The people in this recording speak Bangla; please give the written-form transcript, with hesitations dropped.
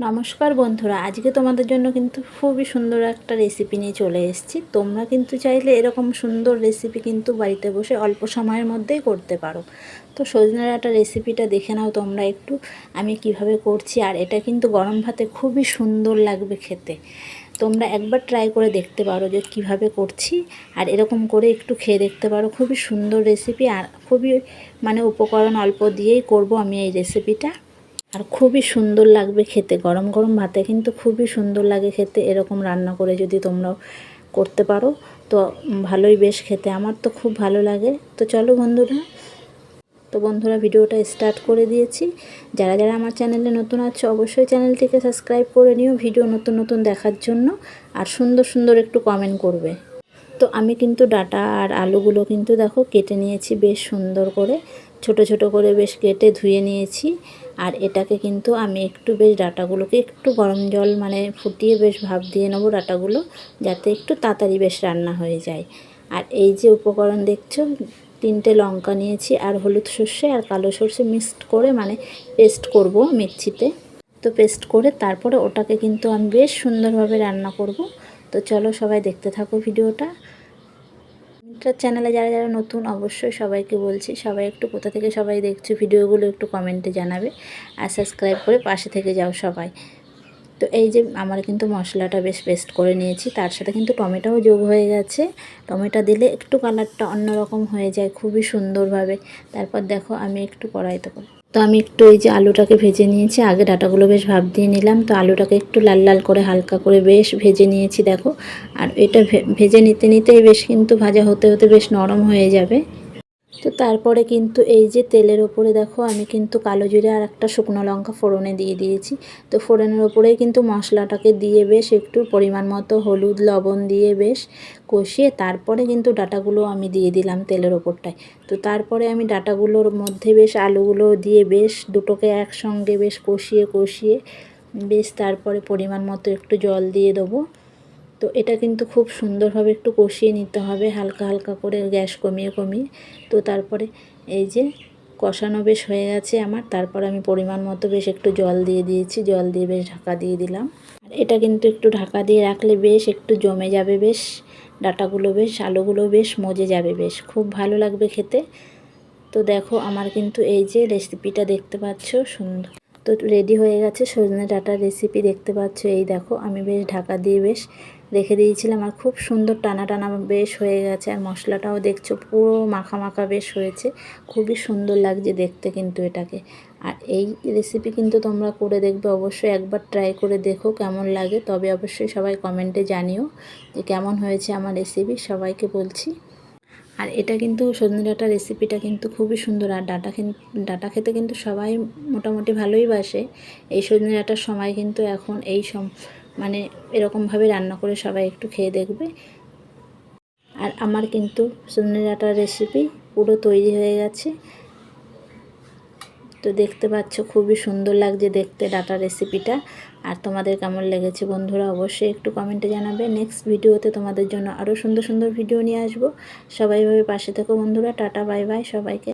নমস্কার বন্ধুরা, আজকে তোমাদের জন্য কিন্তু খুবই সুন্দর একটা রেসিপি নিয়ে চলে এসেছি। তোমরা কিন্তু চাইলে এরকম সুন্দর রেসিপি কিন্তু বাড়িতে বসে অল্প সময়ের মধ্যেই করতে পারো। তো সজনে ডাঁটা রেসিপিটা দেখে নাও তোমরা একটু, আমি কিভাবে করছি। আর এটা কিন্তু গরম ভাতে খুবই সুন্দর লাগবে খেতে। তোমরা একবার ট্রাই করে দেখতে পারো যে কিভাবে করছি, আর এরকম করে একটু খেয়ে দেখতে পারো। খুবই সুন্দর রেসিপি, আর খুবই উপকরণ অল্প দিয়েই করব আমি এই রেসিপিটা। আর খুবই সুন্দর লাগবে খেতে, গরম গরম ভাতে কিন্তু খুবই সুন্দর লাগে খেতে। এরকম রান্না করে যদি তোমরাও করতে পারো তো ভালোই বেশ খেতে, আমার তো খুব ভালো লাগে। তো চলো বন্ধুরা ভিডিওটা স্টার্ট করে দিয়েছি। যারা যারা আমার চ্যানেলে নতুন আছে অবশ্যই চ্যানেলটিকে সাবস্ক্রাইব করে নিও ভিডিও নতুন নতুন দেখার জন্য, আর সুন্দর সুন্দর একটু কমেন্ট করবে। তো আমি কিন্তু ডাঁটা আর আলুগুলো কিন্তু দেখো কেটে নিয়েছি বেশ সুন্দর করে, ছোট ছোট করে বেশ কেটে ধুয়ে নিয়েছি। আর এটাকে কিন্তু আমি একটু বেশ ডাঁটাগুলোকে একটু গরম জল ফুটিয়ে বেশ ভাপ দিয়ে নেবো ডাঁটাগুলো, যাতে একটু তাড়াতাড়ি বেশ রান্না হয়ে যায়। আর এই যে উপকরণ দেখছো, 3টে লঙ্কা নিয়েছি, আর হলুদ সর্ষে আর কালো সর্ষে মিক্সড করে পেস্ট করব মিক্সিতে। তো পেস্ট করে তারপরে ওটাকে কিন্তু আমি বেশ সুন্দরভাবে রান্না করব। তো চলো সবাই দেখতে থাকো ভিডিওটা। চ্যানেলে যারা যারা নতুন অবশ্যই সবাইকে বলছি, সবাই একটু কোথা থেকে সবাই দেখছো ভিডিওগুলো একটু কমেন্টে জানাবে, আর সাবস্ক্রাইব করে পাশে থেকে যাও সবাই। তো এই যে আমার কিন্তু মশলাটা বেশ পেস্ট করে নিয়েছি, তার সাথে কিন্তু টমেটোও যোগ হয়ে গেছে। টমেটো দিলে একটু কালারটা অন্যরকম হয়ে যায় খুবই সুন্দরভাবে। তারপর দেখো আমি একটু কড়াইতে করে আমি একটু এই যে আলুটাকে ভেজে নিয়েছি। আগে ডাঁটাগুলো বেশ ভাপ দিয়ে নিলাম, তো আলুটাকে একটু লাল লাল করে হালকা করে বেশ ভেজে নিয়েছি দেখো। আর এটা ভেজে নিতে নিতেই বেশ কিন্তু ভাজা হতে হতে বেশ নরম হয়ে যাবে। তো তারপরে কিন্তু এই যে তেলের ওপরে দেখো আমি কিন্তু কালো জিরে আর একটা শুকনো লঙ্কা ফোড়নে দিয়ে দিয়েছি। তো ফোড়নের ওপরেই কিন্তু মশলাটাকে দিয়ে বেশ একটু পরিমাণ মতো হলুদ লবণ দিয়ে বেশ কষিয়ে তারপরে কিন্তু ডাঁটাগুলো আমি দিয়ে দিলাম তেলের ওপরটায়। তো তারপরে আমি ডাঁটাগুলোর মধ্যে বেশ আলুগুলো দিয়ে বেশ দুটোকে একসঙ্গে বেশ কষিয়ে কষিয়ে বেশ তারপরে পরিমাণ মতো একটু জল দিয়ে দেবো। তো এটা কিন্তু খুব সুন্দরভাবে একটু কষিয়ে নিতে হবে, হালকা হালকা করে গ্যাস কমিয়ে কমিয়ে। তো তারপরে এই যে কষানো বেশ হয়ে গেছে আমার, তারপর আমি পরিমাণ মতো বেশ একটু জল দিয়ে দিয়েছি, জল দিয়ে বেশ ঢাকা দিয়ে দিলাম। আর এটা কিন্তু একটু ঢাকা দিয়ে রাখলে বেশ একটু জমে যাবে, বেশ ডাঁটাগুলো বেশ আলুগুলো বেশ মজে যাবে, বেশ খুব ভালো লাগবে খেতে। তো দেখো আমার কিন্তু এই যে রেসিপিটা দেখতে পাচ্ছ সুন্দর, তো রেডি হয়ে গেছে সজনে ডাঁটার রেসিপি দেখতে পাচ্ছ। এই দেখো আমি বেশ ঢাকা দিয়ে বেশ রেখে দিয়েছিলাম, আর খুব সুন্দর টানা টানা বেশ হয়ে গেছে। আর মশলাটাও দেখছো পুরো মাখা মাখা বেশ হয়েছে, খুবই সুন্দর লাগছে দেখতে কিন্তু এটাকে। আর এই রেসিপি কিন্তু তোমরা করে দেখবে, অবশ্যই একবার ট্রাই করে দেখো কেমন লাগে, তবে অবশ্যই সবাই কমেন্টে জানিও যে কেমন হয়েছে আমার রেসিপি, সবাইকে বলছি। আর এটা কিন্তু সজনে ডাঁটা রেসিপিটা কিন্তু খুবই সুন্দর। আর ডাঁটা খেতে কিন্তু সবাই মোটামুটি ভালোই বাসে। এই সজনে ডাঁটার সময় কিন্তু এখন এই এরকমভাবে রান্না করে সবাই একটু খেয়ে দেখবে। আর আমার কিন্তু সজনে ডাঁটার রেসিপি পুরো তৈরি হয়ে গেছে। তো দেখতে পাচ্ছ খুবই সুন্দর লাগছে দেখতে ডাঁটা রেসিপিটা। আর তোমাদের কেমন লেগেছে বন্ধুরা অবশ্যই একটু কমেন্টে জানাবে। নেক্সট ভিডিওতে তোমাদের জন্য আরও সুন্দর সুন্দর ভিডিও নিয়ে আসবো। সবাই ভাবে পাশে থেকো বন্ধুরা। টাটা বাই বাই সবাইকে।